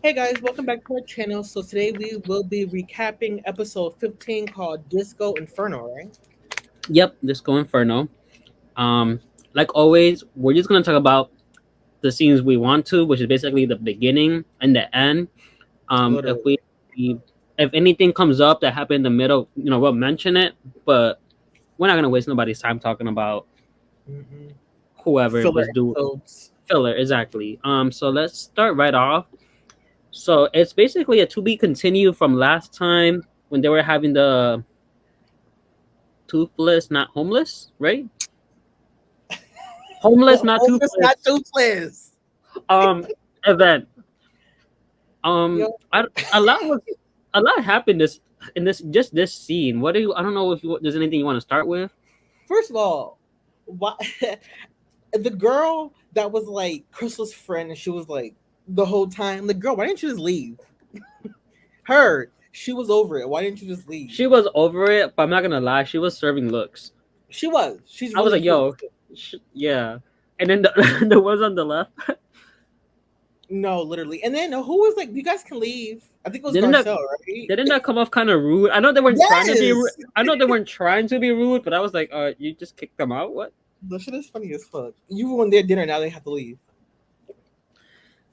Hey guys, welcome back to our channel. So today we will be recapping episode 15 called Disco Inferno, right? Yep, Disco Inferno. Um, like always, we're just gonna talk about the scenes we want to, which is basically the beginning and the end. If Literally. if anything comes up that happened in the middle, we'll mention it, but we're not gonna waste nobody's time talking about Mm-mm. whoever it Filler was do episodes. filler exactly. So let's start right off. So it's basically a to be continued from last time when they were having the toothless, not homeless, right? Homeless, The not homeless, not toothless. toothless. Um, event. Yo, A lot happened this scene. What do you? I don't know if there's anything you want to start with. first of all, why the girl that was like Crystal's friend and she was like the whole time, the girl, why didn't you just leave? Her, she was over it. Why didn't you just leave? She was over it, but I'm not gonna lie. She was serving looks. She was. She's I was really like, cute. yo, yeah. And then the, the ones on the left No, literally. And then who was like, you guys can leave. I think it was didn't that Garcelle, right? didn't that come off kind of rude? I know they weren't trying to be. Yes. I know they weren't trying to be rude, but I was like, you just kicked them out. What? The shit is funny as fuck. You were on their dinner, now they have to leave.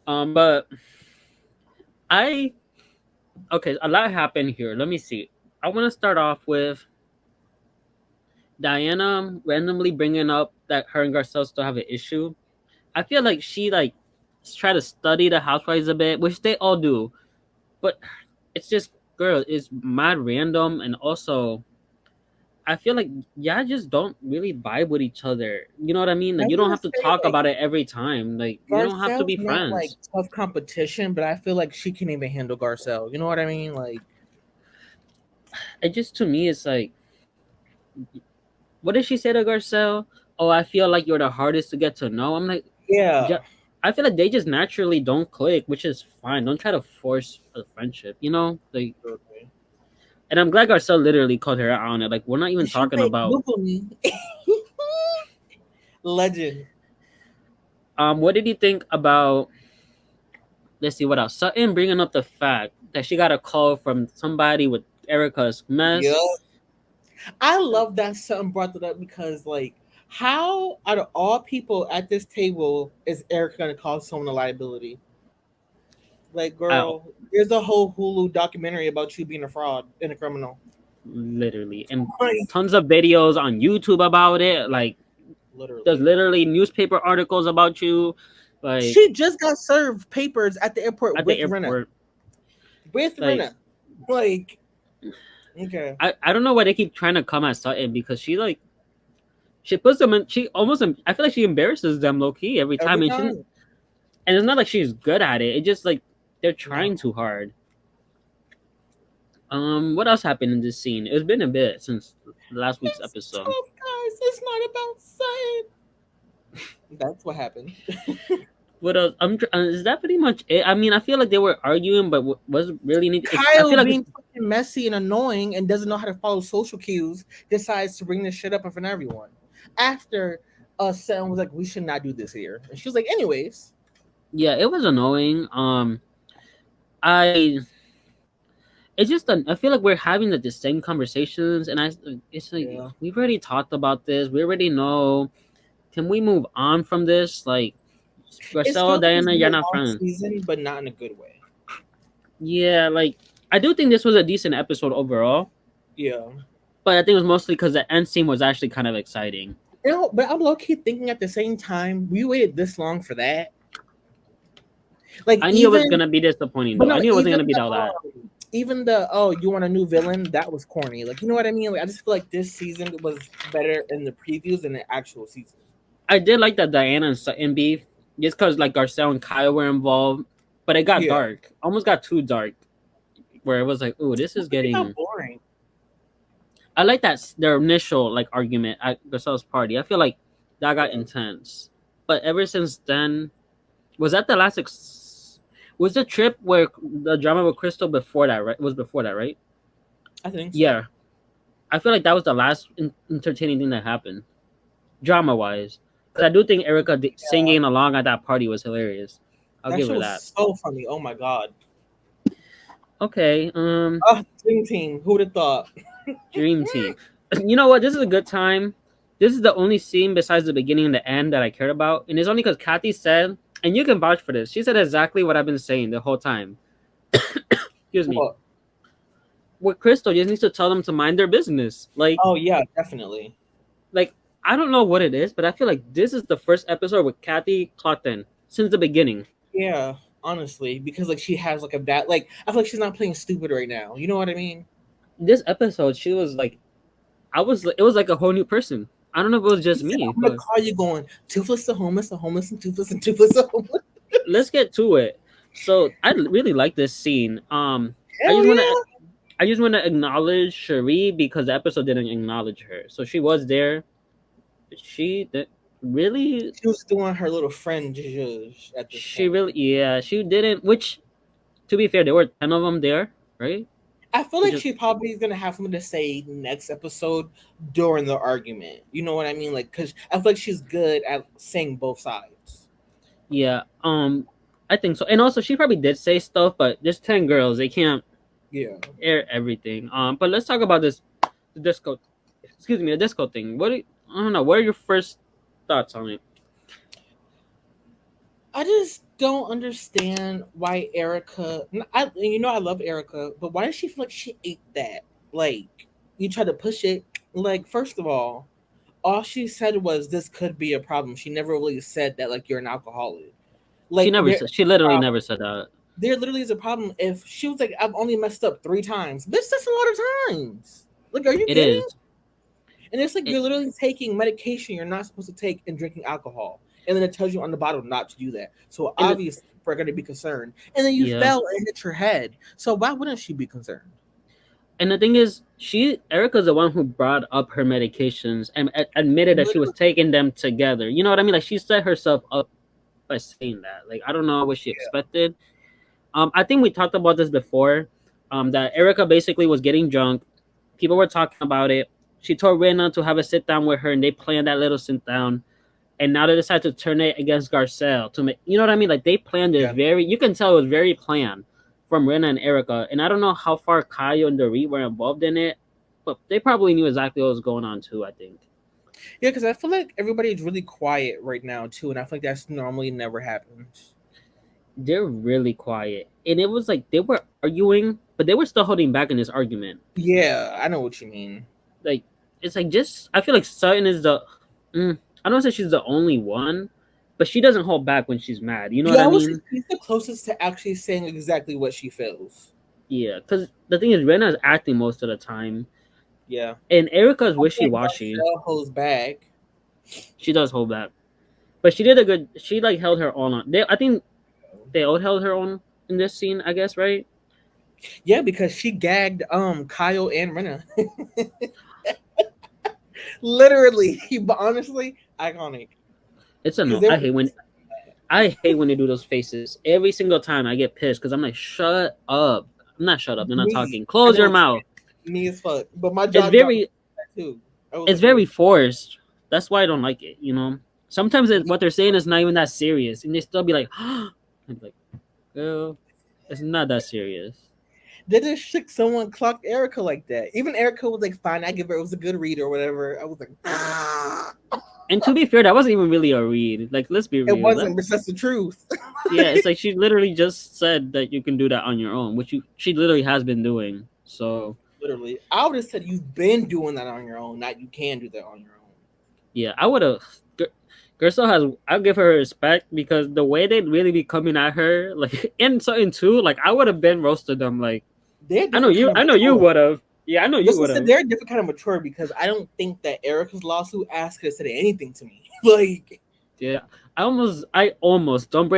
But I okay. A lot happened here. Let me see. I want to start off with Diana randomly bringing up that her and Garcelle still have an issue. I feel like she try to study the housewives a bit, which they all do, but it's just girl, it's mad random, and also I feel like y'all just don't really vibe with each other. You know what I mean? I Like you don't want have to to say talk like about it every time. Like you don't have to Garcelle's be not like friends. tough competition, but I feel like she can even handle Garcelle. You know what I mean? Like, It just to me, it's like, what did she say to Garcelle? Oh, I feel like you're the hardest to get to know. I'm like, yeah. ju- I feel like they just naturally don't click, which is fine. Don't try to force a friendship. Like. Okay. And I'm glad Garcelle literally called her out on it. Like, we're not even And she's talking like, about. Google me. Legend. What did you think about? Let's see what else. Sutton bringing up the fact that she got a call from somebody with Erica's Yep. mess. I love that something brought that up because like how out of all people at this table is Eric gonna call someone a liability? Like, Out, girl, there's a whole Hulu documentary about you being a fraud and a criminal. literally, and Like, tons of videos on YouTube about it. Like, there's literally. literally newspaper articles about you. Like She just got served papers at the airport at the with Rena. airport. With Like, Rena. Like, okay. I don't know why they keep trying to come at Sutton because she puts them in. She almost. I feel like she embarrasses them low key every time, Every and time. it's not like she's good at it. It's just like they're trying No. too hard. What else happened in this scene? It's been a bit since last week's It's episode. tough, guys. It's not about saying. That's what happened. What else? Is that pretty much it? I mean, I feel like they were arguing, but was really need. I Kyle feel like being fucking messy and annoying and doesn't know how to follow social cues decides to bring this shit up in front of everyone. After Sam was like, we should not do this here. And she was like, anyways. yeah, it was annoying. I it's just I feel like we're having the same conversations, and it's like Yeah. we've already talked about this. We already know. Can we move on from this? Like, It Garcelle, feels like it's Diana, been you're a not long friends. season, but not in a good way. Yeah, like I do think this was a decent episode overall, Yeah. but I think it was mostly because the end scene was actually kind of exciting. You know, but I'm low key thinking at the same time, we waited this long for that. Like I knew it was even gonna be disappointing but though. I no, knew it wasn't gonna be all that. even the oh, you want a new villain, that was corny. Like, you know what I mean? Like, I just feel like this season was better in the previews than the actual season. I did like that Diana and Sutton beef, just because like Garcelle and Kyle were involved, but it got Yeah. dark, almost got too dark, where it was like, oh, this is It got getting. boring. I like that their initial like argument at Garcelle's party. I feel like that got Yeah. intense, but ever since then, was that the last? Was the trip where the drama with Crystal before that? Right, it was before that, right? I think so. Yeah, I feel like that was the last entertaining thing that happened, drama wise. Because I do think Erika Yeah. singing along at that party was hilarious. I'll That give shit her was that. so funny. Oh my god. Okay, Dream Team. Who would have thought? Dream Team. You know what? This is a good time. This is the only scene besides the beginning and the end that I cared about, and it's only because Kathy said, and you can vouch for this. She said exactly what I've been saying the whole time. Excuse me. What? With Crystal, you just need to tell them to mind their business. Oh yeah, definitely. Like I don't know what it is, but I feel like this is the first episode with Kathy clocked in since the beginning. Yeah, honestly, because like she has like a bad like I feel like she's not playing stupid right now. You know what I mean? This episode, she was like, I was. It was like a whole new person. I don't know if it was She just said, me, I'm gonna but call you going toothless to homeless and toothless and toothless to homeless. let's get to it. So I really like this scene. I Hell just want to yeah. I just want to acknowledge Cherie because the episode didn't acknowledge her. So she was there. Really, She was doing her little friend zhuzh at this she point. really, yeah, she didn't. Which, to be fair, there were 10 of them there, right? I feel Which like is, she probably is gonna have something to say next episode during the argument. You know what I mean? Like, cause I feel like she's good at saying both sides. yeah, I think so. And also, she probably did say stuff, but there's 10 girls. They can't Yeah. air everything. But let's talk about the disco. Excuse me, the disco thing. I don't know. What are your first thoughts on it? I just don't understand why Erica. I love Erica, but why does she feel like she ate that? Like you try to push it. Like first of all she said was this could be a problem. She never really said that like you're an alcoholic. She Like never said. She literally never said that. there literally is a problem. If she was like, I've only messed up 3 times, bitch, that's a lot of times. Like, are you It kidding? is. And it's like It, you're literally taking medication you're not supposed to take and drinking alcohol. And then it tells you on the bottle not to do that. So and obviously we're gonna be concerned. And then you yeah. fell and hit your head. So why wouldn't she be concerned? And the thing is, Erica's the one who brought up her medications and admitted that she was Literally, taking them together. You know what I mean? Like she set herself up by saying that. Like I don't know what she expected. I think we talked about this before. That Erica basically was getting drunk. People were talking about it. She told Rena to have a sit down with her, and they planned that little sit down. And now they decide to turn it against Garcelle to make. You know what I mean? Like they planned this yeah. very. You can tell it was very planned from Rena and Erica. And I don't know how far Kayo and Dorit were involved in it, but they probably knew exactly what was going on too. I think. Yeah, because I feel like everybody's really quiet right now too, and I feel like that's normally never happens. They're really quiet. And it was like they were arguing, but they were still holding back in this argument. Yeah, I know what you mean. Like it's like just I feel like Sutton is the I don't say she's the only one, but she doesn't hold back when she's mad. You know what Yeah, I I would say mean? she's the closest to actually saying exactly what she feels. Yeah, because the thing is, Rena's acting most of the time, Yeah. and Erica's I wishy feel like washy. Garcelle holds back. She does hold back, but she did a good. She like held her own. I think they all held her own in this scene. I guess right. Yeah, because she gagged Kyle and Rena. Literally, but honestly, iconic. It's a Because no. they I hate when they do those faces. Every single time I get pissed because I'm like, shut up. I'm not shut up. They're not me. talking. I Close know your it's mouth. me as fuck. But my It's jaw dropped very too. I was it's like, oh, very forced. That's why I don't like it. You know, sometimes what they're saying is not even that serious, and they still be like, I'm like, girl, it's not that serious. they just shook someone clocked Erica like that. Even Erica was like, fine, I give her it was a good read or whatever. I was like, And to be fair, that wasn't even really a read. Like, let's be it real. wasn't, but that's the truth. Yeah, it's like she literally just said that you can do that on your own, which she literally has been doing. So Literally. I would have said you've been doing that on your own, not you can do that on your own. yeah, I would have. Garcelle has. I'll give her respect because the way they'd really be coming at her, like in something too, like I would have been roasted them. Like They're I know different you. kind of I know you mature. would have. Yeah, I know you That's would what I said. have. They're a different kind of mature because I don't think that Erica's lawsuit asked her to say anything to me. Like, Yeah, I almost don't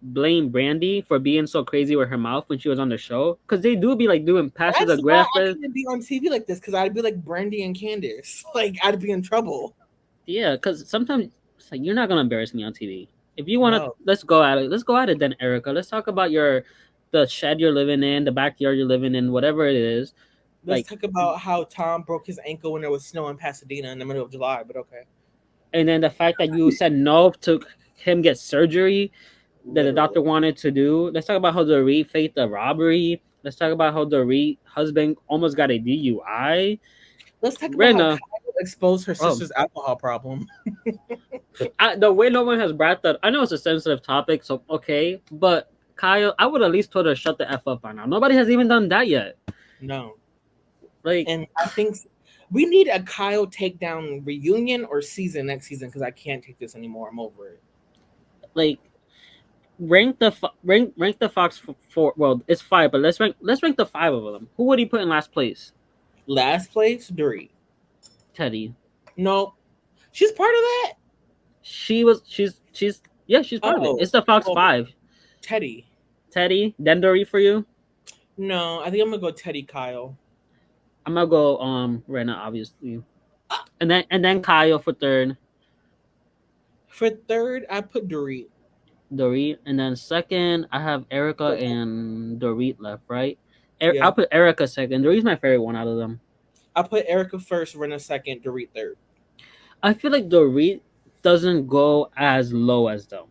blame Brandy for being so crazy with her mouth when she was on the show because they do be like doing passive that's why I aggressive. couldn't be on TV like this because I'd be like Brandy and Candace. Like, I'd be in trouble. Yeah, because sometimes it's like you're not gonna embarrass me on TV. If you wanna, No. let's go at it. Let's go at it then, Erica. Let's talk about the shed you're living in, the backyard you're living in, whatever it is. Let's Like, talk about how Tom broke his ankle when there was snow in Pasadena in the middle of July, but okay. and then the fact that you said no to him get surgery. that the doctor Literally. wanted to do. Let's talk about how Dorit faked the robbery. Let's talk about how Dorit husband almost got a DUI. Let's talk about how Rena, Kyle exposed her oh, sister's alcohol problem. the way no one has brought that, I know it's a sensitive topic, so okay, but Kyle, I would at least told her shut the f up by now. Nobody has even done that yet. No. Like, And I think we need a Kyle takedown reunion or season next season because I can't take this anymore. I'm over it. like rank the Fox for well, it's five, but let's rank the five of them. Who would he put in last place? Last place, Dorit. Teddy. No, she's part of that. She's yeah, she's part of it. Oh, It's the Fox well, five. Teddy. Teddy, then Dory for you. No, I think I'm gonna go Teddy Kyle. I'm gonna go Rena, obviously. Ah, And then Kyle for third. for third, I put Dorit. Dorit. And then second I have Erika and Dorit left, right? Yeah, I'll put Erika second. Dorit's my favorite one out of them. I put Erika first, Renna second, Dorit third. I feel like Dorit doesn't go as low as them.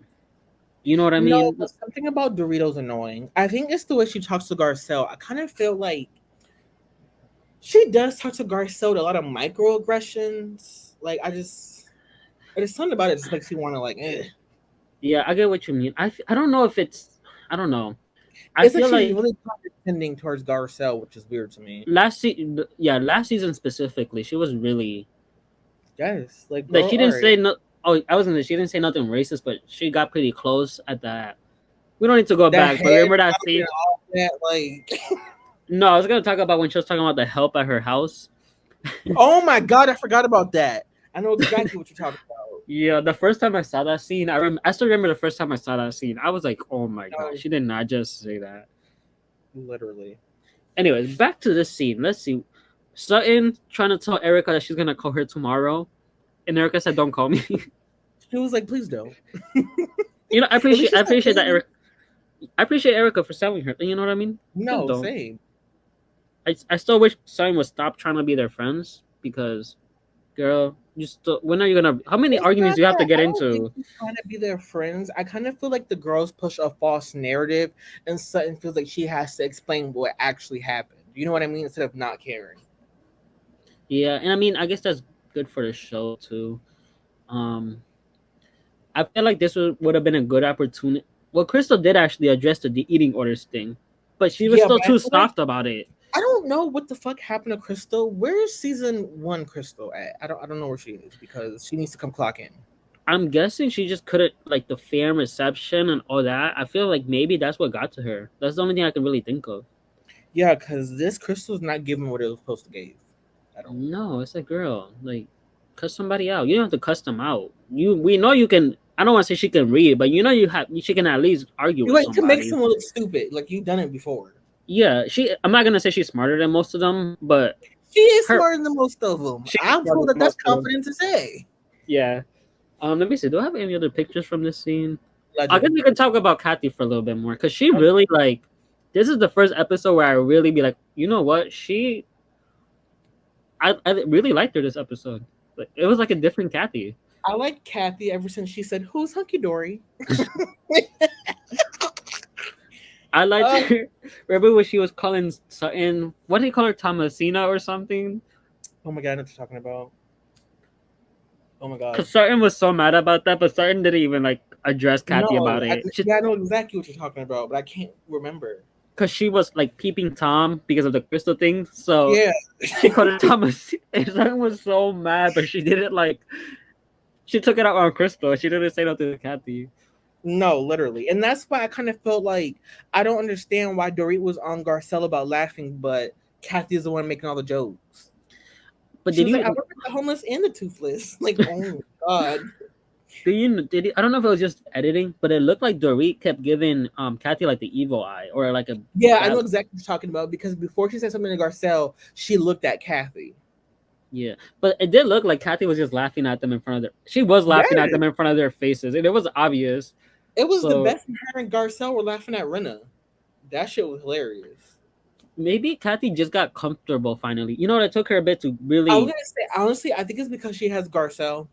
You know what I No, mean? but something about Doritos annoying. I think it's the way she talks to Garcelle. I kind of feel like she does talk to Garcelle a lot of microaggressions. Like there's something about it that just makes me want to like. Eh. Yeah, I get what you mean. I don't know if it's I don't know. I It's like feel she's like really condescending towards Garcelle, which is weird to me. last season specifically, she was really Yes, like like girl, she all didn't right. say no. Oh, I was gonna. She didn't say nothing racist, but she got pretty close at that. We don't need to go That back, but head remember that bobbing and scene? all that, like, No, I was gonna talk about when she was talking about the help at her house. oh my god, I forgot about that. I know exactly what you're talking about. Yeah, the first time I saw that scene, I still remember the first time I saw that scene. I was like, oh my god, No, she did not just say that. literally. Anyways, back to this scene. Let's see. Sutton trying to tell Erica that she's gonna call her tomorrow, and Erica said, "Don't call me." She was like, please don't. You know, I At least appreciate she I said appreciate that please. Erica. I appreciate Erica for selling her. You know what I mean? Just No, don't. same. I still wish Sutton would stop trying to be their friends because, girl, you still. When are you gonna? How many It's arguments not do you have to that get I don't think into? she's trying to be their friends. I kind of feel like the girls push a false narrative, and Sutton feels like she has to explain what actually happened. You know what I mean? Instead of not caring. Yeah, and I mean, I guess that's good for the show too. Um, I feel like this would have been a good opportunity. Well, Crystal did actually address the eating orders thing, but she was Yeah, still but I too feel like soft about it. I don't know what the fuck happened to Crystal. Where's season one Crystal at? I don't know where she is because she needs to come clock in. I'm guessing she just couldn't like the fan reception and all that. I feel like maybe that's what got to her. That's the only thing I can really think of. Yeah, because this Crystal's not giving what it was supposed to give at all. No, it's a girl. Like, cuss somebody out. You don't have to cuss them out. We know you can. I don't want to say she can read, but you know she can at least argue You with like to make somebody. someone look stupid, like you've done it before. Yeah, she. I'm not gonna say she's smarter than most of them, but She is her smarter than most of them. she is I'm smarter told that than that's most of them. confident to say. Yeah. Let me see. Do I have any other pictures from this scene? I guess Legend. we can talk about Kathy for a little bit more because she Okay. really like. This is the first episode where I really be like, you know what? I really liked her this episode. Like, it was like a different Kathy. I like Kathy ever since she said, "Who's hunky dory?" I liked her. Remember when she was calling Sutton? What did he call her, Thomasina or something? Oh my god, I know what you're talking about. Oh my god. Because Sutton was so mad about that, but Sutton didn't even like address Kathy No, about it. yeah, I know exactly what you're talking about, but I can't remember. Because she was like peeping Tom because of the crystal thing, so Yeah. she called her Thomas. And Sutton was so mad, but she didn't like. She took it out on Crystal. She didn't say nothing to Kathy. No, literally. And that's why I kind of felt like I don't understand why Dorit was on Garcelle about laughing, but Kathy is the one making all the jokes. But She did was like, I you? work with the homeless and the toothless. Like, oh my god. I don't know if it was just editing, but it looked like Dorit kept giving Kathy like the evil eye or like a Yeah, I bad. know exactly what you're talking about because before she said something to Garcelle, she looked at Kathy. Yeah, but it did look like Kathy was just laughing at them in front of their. She was laughing at Yes. them in front of their faces, and it was obvious. It was the So best when her and Garcelle were laughing at Renna. That shit was hilarious. maybe Kathy just got comfortable finally. You know, it took her a bit to I was really. gonna say honestly, I think it's because she has Garcelle.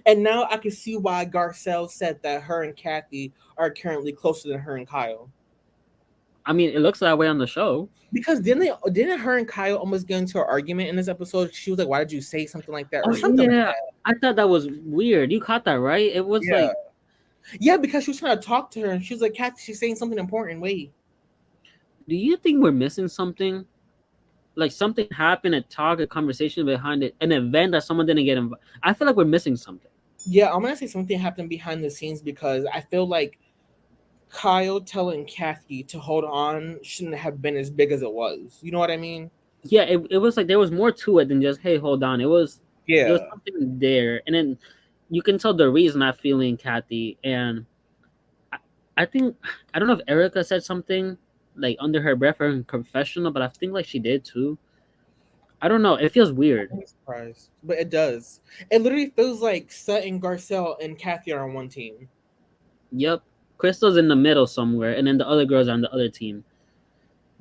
And now I can see why Garcelle said that her and Kathy are currently closer than her and Kyle. I mean, it looks that way on the show. Because didn't her and Kyle almost get into an argument in this episode? She was like, "Why did you say something like that?" or Oh something like yeah, that. I thought that was weird. You caught that, right? It was Yeah, like, yeah, because she was trying to talk to her, and she was like, "Kathy, she's saying something important." Wait, do you think we're missing something? Like something happened, a talk, a conversation behind it, an event that someone didn't get invited. I feel like we're missing something. yeah, I'm gonna say something happened behind the scenes because I feel like Kyle telling Kathy to hold on shouldn't have been as big as it was. You know what I mean? Yeah, it was like there was more to it than just hey, hold on. There was Yeah. something there, and then you can tell the reason not feeling Kathy. And I, I think I don't know if Erica said something like under her breath or in confessional, but I think like she did too. I don't know. It feels weird. I'm surprised, but it does. It literally feels like Sutton, Garcelle, and Kathy are on one team. Yep, Crystal's in the middle somewhere, and then the other girls are on the other team.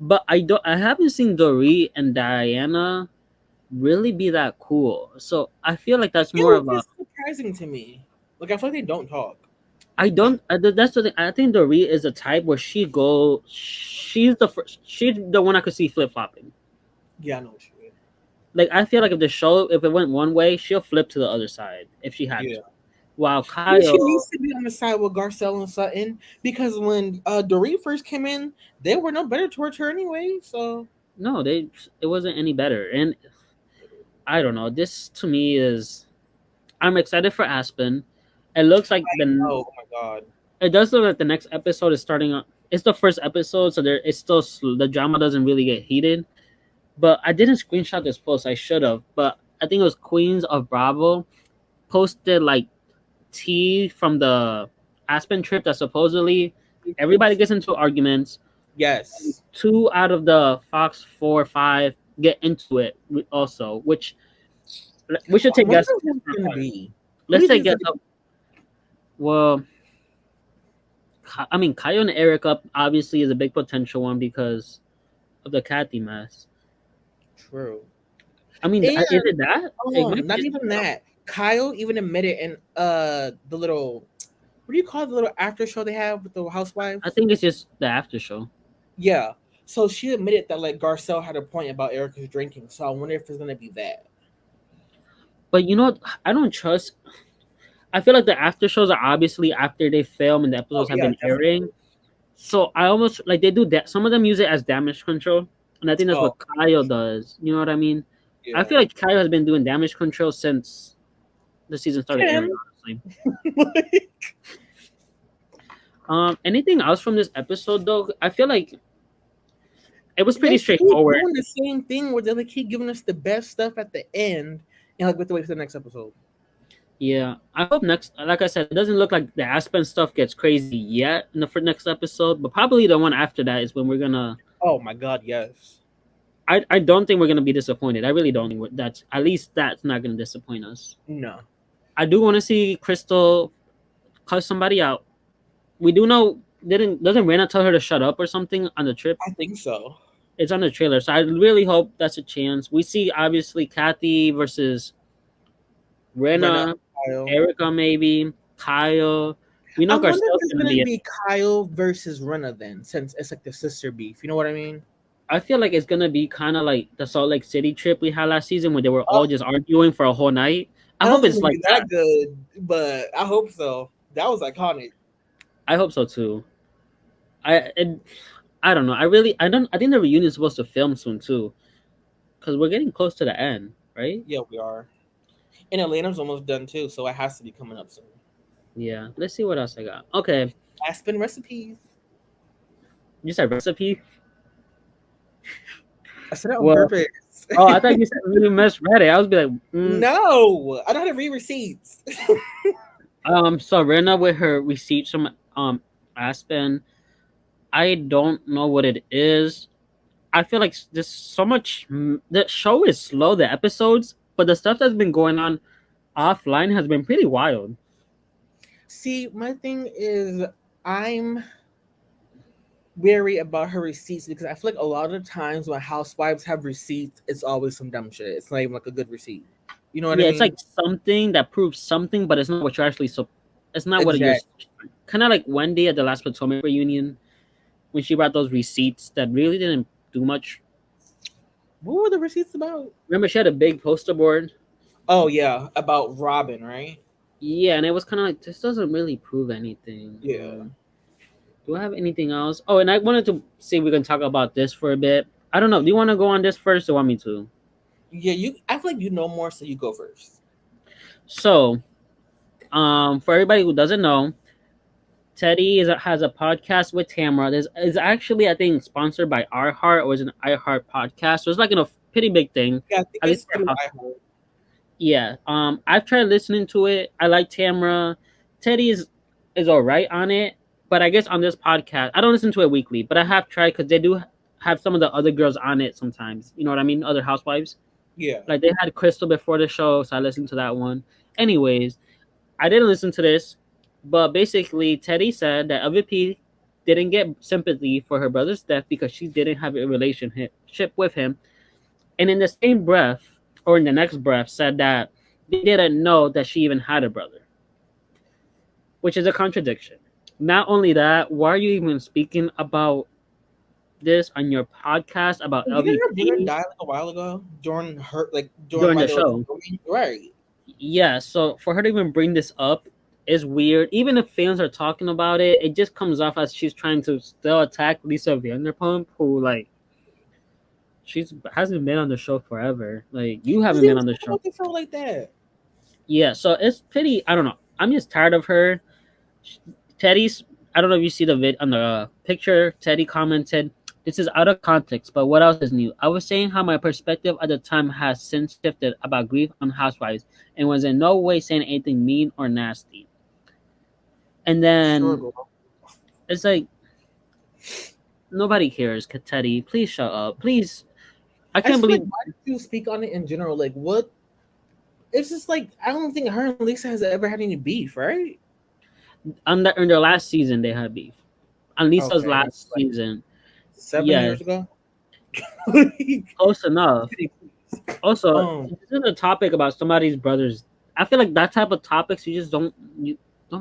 But I haven't seen Dorit and Diana really be that cool. So I feel like that's Yeah, more of which a is surprising to me. Like I feel like they don't talk. I don't. That's the thing. I think Dorit is the type where she go. She's the first. She's the one I could see flip flopping. Yeah, I know what you mean. Like I feel like if the show, if it went one way, she'll flip to the other side if she had Yeah. to. While Yeah, she Kyle, needs to be on the side with Garcelle and Sutton because when Dorit first came in, they were no better towards her anyway. So no, it wasn't any better. And I don't know. This to me is. I'm excited for Aspen. It looks like oh my god. it does look like the next episode is starting. It's the first episode, so there it's still the drama doesn't really get heated. But I didn't screenshot this post. I should have. But I think it was Queens of Bravo posted like tea from the Aspen trip that supposedly everybody gets into arguments. Yes. Two out of the Fox 4 or 5 get into it also, which we should I take wonder guesses. who it's gonna be. Who do Let's you think take is guess. gonna Well, I mean, Kayo and Erika obviously is a big potential one because of the Kathy mess. be true? I mean, And is it that? It might be not just even that. Kyle even admitted in the little what do you call the little after show they have with the I housewives? think it's just the after show. Yeah. So she admitted that like Garcelle had a point about Erica's drinking. So I wonder if it's gonna be that. But you know, what? I don't trust. I feel like the after shows are obviously after they film and the Oh episodes have yeah, been airing. definitely. So I almost like they do that. Some of them use it as damage control, and I think that's Oh what Kyle does. You know what I mean? I yeah. feel like Kyle has been doing damage control since the season started Kim. airing. Honestly. Anything else from this episode though? I feel like it was They pretty keep straightforward. doing the same thing where they like keep giving us the best stuff at the end and like with the wait for the next episode. Yeah, I hope next. Like I said, it doesn't look like the Aspen stuff gets crazy yet in the for next episode, but probably the one after that is when we're gonna. Oh my god, yes. I don't think we're gonna be disappointed. I really don't think that's at least that's not gonna disappoint us. No. I do want to see Crystal cuss somebody out. We do know didn't doesn't Rena tell her to shut up or something on the trip? I think so. It's on the trailer, so I really hope that's a chance. We see obviously Kathy versus Renna, Rena, Kyle. Erica maybe, Kyle. We I know wonder if Garcelle's it's gonna gonna be. be Kyle versus Renna then, since it's like the sister beef. You know what I mean? I feel like it's gonna be kind of like the Salt Lake City trip we had last season, where they were Oh, all just arguing for a whole night. I I don't hope think it's it's gonna like be that. that good, but I hope so. That was iconic. I hope so too. I and I don't know. I don't. I think the reunion is supposed to film soon too, because we're getting close to the end, right? Yeah, we are. And Atlanta's almost done too, so it has to be coming up soon. Yeah. Let's see what else I got. Okay, Aspen recipes. you said recipe. I said it on Well, purpose. oh, I thought you said you misread it. I was be like, No, I don't have to read receipts. So Rena with her receipts from Aspen. I don't know what it is. I feel like there's so much. The show is slow, the episodes, but the stuff that's been going on offline has been pretty wild. See, my thing is, I'm wary about her receipts because I feel like a lot of times when housewives have receipts, it's always some dumb shit. It's not even like a good receipt. You know what I Yeah, it's mean? like something that proves something, but it's not what you're actually. So it's not what you're. Exactly. Kind of like Wendy at the last Potomac reunion when she brought those receipts that really didn't do much. What were the receipts about? Remember, she had a big poster board. Oh yeah, about Robin, right? Yeah, and it was kind of like this doesn't really prove anything. Yeah. Do I have anything else? Oh, and I wanted to see if we can talk about this for a bit. I don't know. Do you want to go on this first, or want me to? Yeah, you. I feel like you know more, so you go first. So, for everybody who doesn't know, Teddy has a podcast with Tamara. This is actually, I think, sponsored by iHeart, or is an iHeart podcast. So it's like a pretty big thing. Yeah, I think At least it's for through Hot. iHeart. Yeah. I've tried listening to it. I like Tamara. Teddy is all right on it, but I guess on this podcast, I don't listen to it weekly, but I have tried because they do have some of the other girls on it sometimes. You know what I mean? Other housewives. Yeah. Like they had Crystal before the show, so I listened to that one. Anyways, I didn't listen to this, but basically Teddy said that LVP didn't get sympathy for her brother's death because she didn't have a relationship with him, and in the same breath, or in the next breath, said that they didn't know that she even had a brother, which is a contradiction. Not only that, why are you even speaking about this on your podcast about Didn't her brother LVP die like a while ago during her during during while the they were show? filming? Right. Yeah, so for her to even bring this up is weird. Even if fans are talking about it, it just comes off as she's trying to still attack Lisa Vanderpump, who like she's hasn't been on the show forever. Like you Because haven't they been was on the talking show. about the show like that. Yeah, so it's pretty. I don't know. I'm just tired of her. Teddy's. I don't know if you see the vid on the picture. Teddy commented, "This is out of context, but what else is new? I was saying how my perspective at the time has since shifted about grief on Housewives, and was in no way saying anything mean or nasty." And Sure, then girl. it's like nobody cares, Teddy. Please shut up. Please. I I can't just feel like believe why did you speak on it in general? Like what? It's just like I don't think her and Lisa has ever had any beef, right? in their last season they had beef. On Lisa's Okay, that's last like season. 7 years Yes. ago. Close enough. Also, um, this is a topic about somebody's brothers. I feel like that type of topics you don't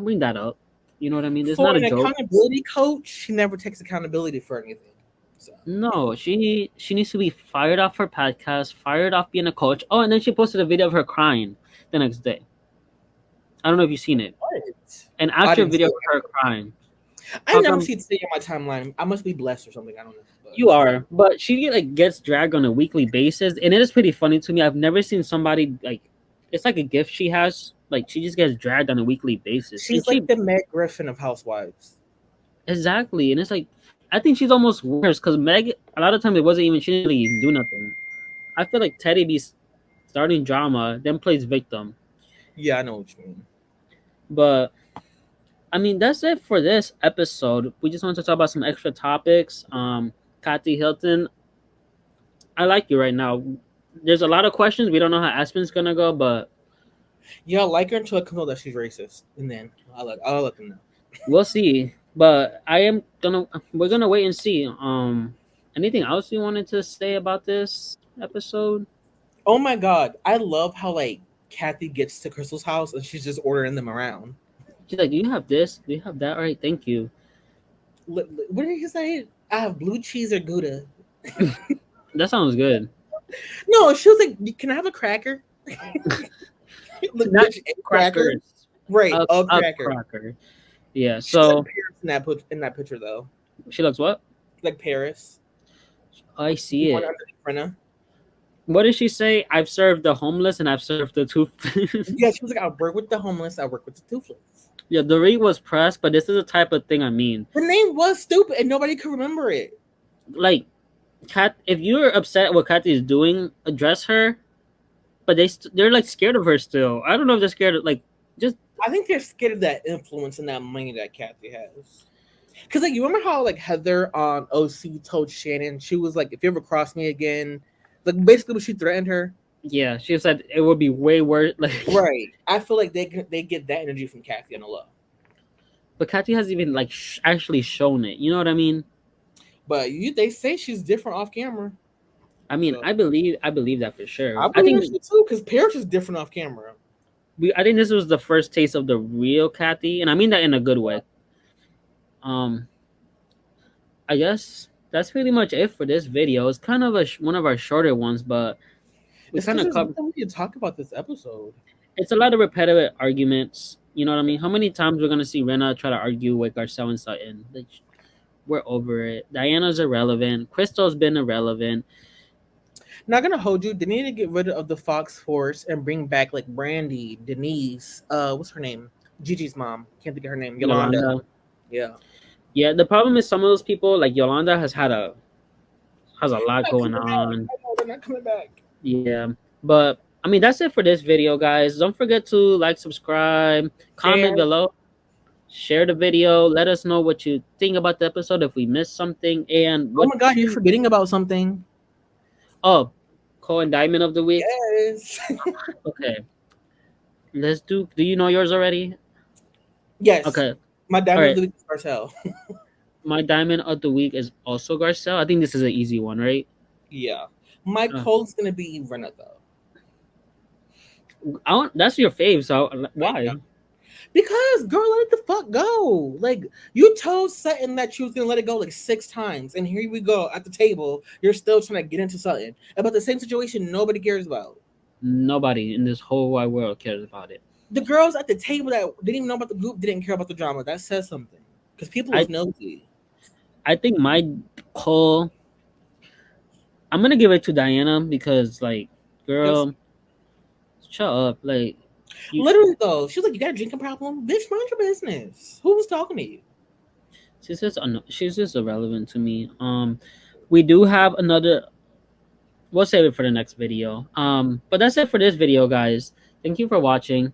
bring that up. You know what I mean? It's for not a an joke. accountability coach, she never takes accountability for anything. So No, she needs to be fired off her podcast, fired off being a coach. Oh, and then she posted a video of her crying the next day. I don't know if you've seen it. what? An I actual didn't video see of it. her crying. I How never come see it stay on my timeline. I must be blessed or something. I don't know. But you are? But she like gets dragged on a weekly basis, and it is pretty funny to me. I've never seen somebody like it's like a gift she has. Like she just gets dragged on a weekly basis, and she's like the Meg Griffin of Housewives. exactly, and it's like I think she's almost worse because Meg. A lot of times it wasn't even she didn't really do nothing. I feel like Teddy be starting drama, then plays victim. Yeah, I know what you mean. But I mean, that's it for this episode. We just want to talk about some extra topics. Kathy Hilton, I like you right now. There's a lot of questions. We don't know how Aspen's gonna go, but Yeah, I like her until I come out that she's racist, and then I'll let them know. we'll see. But we're gonna wait and see. Anything else you wanted to say about this episode? Oh my god, I love how like Kathy gets to Crystal's house and she's just ordering them around. She's like, "Do you have this? Do you have that? All right, thank you." What did he say? I have blue cheese or Gouda. That sounds good. No, she was like, "Can I have a cracker?" Look, Not bitch, a cracker. crackers, Right, a a cracker. cracker. Yeah. She looks So like Paris in that picture though. she looks what? Like Paris. I The see one it. underneath Brenna. What did she say? I've served the homeless and I've served the toothless. Yeah, she was like, "I work with the homeless. I work with the toothless." Yeah, the read was pressed, but this is the type of thing I mean. The name was stupid and nobody could remember it. Like, Kat, if you're upset at what Kathy is doing, address her. But they're like scared of her still. I don't know if they're scared of like just I think they're scared of that influence and that money that Kathy has. Cause like you remember how like Heather on OC told Shannon she was like, if you ever cross me again, like basically what she threatened her. yeah. She said it would be way worse. Like, Right. I feel like they get that energy from Kathy on the low. but Kathy hasn't even like actually shown it. You know what I mean? But they say she's different off camera. I mean, So I believe that for sure. I I believe that think shit too, because Paris is different off camera. I think this was the first taste of the real Kathy, and I mean that in a good way. Um, I guess that's pretty much it for this video. It's kind of one of our shorter ones, but we It's kind because of there's covered. nothing we can talk about this episode. It's a lot of repetitive arguments. You know what I mean? How many times we're gonna see Rena try to argue with Garcelle and Sutton? Like, we're over it. Diana's irrelevant. Crystal's been irrelevant. Not gonna hold you. They need to get rid of the Fox Force and bring back like Brandy, Denise. What's her name? Gigi's mom. Can't think of her name. Yolanda. Yolanda. Yeah. Yeah, the problem is some of those people, like Yolanda, has a lot Not going coming back. on. I know they're not coming back. Yeah, but I mean that's it for this video, guys. Don't forget to like, subscribe, comment Share. below, share the video. Let us know what you think about the episode if we missed something, and Oh what my God, you're you. forgetting about something. Oh, Cohen Diamond of the Week. Yes. Okay, let's do. Do you know yours already? Yes. Okay, My all diamond of right. the week is Garcelle. My diamond of the week is also Garcelle. I think this is an easy one, right? Yeah. My Uh, cold's gonna be Rena though. that's your fave, so why? Because girl, let it the fuck go. Like you told Sutton that you was gonna let it go like 6 times, and here we go at the table. You're still trying to get into Sutton about the same situation nobody cares about. Nobody in this whole wide world cares about it. The girls at the table that didn't even know about the group didn't care about the drama. That says something because people was I nosy. I think my call. I'm gonna give it to Diana because, like, Yes. girl, shut up. Like, you. Literally though, she was like, "You got a drinking problem, bitch? Mind your business. Who was talking to you?" She's just irrelevant to me. We do have another. We'll save it for the next video. But that's it for this video, guys. Thank you for watching.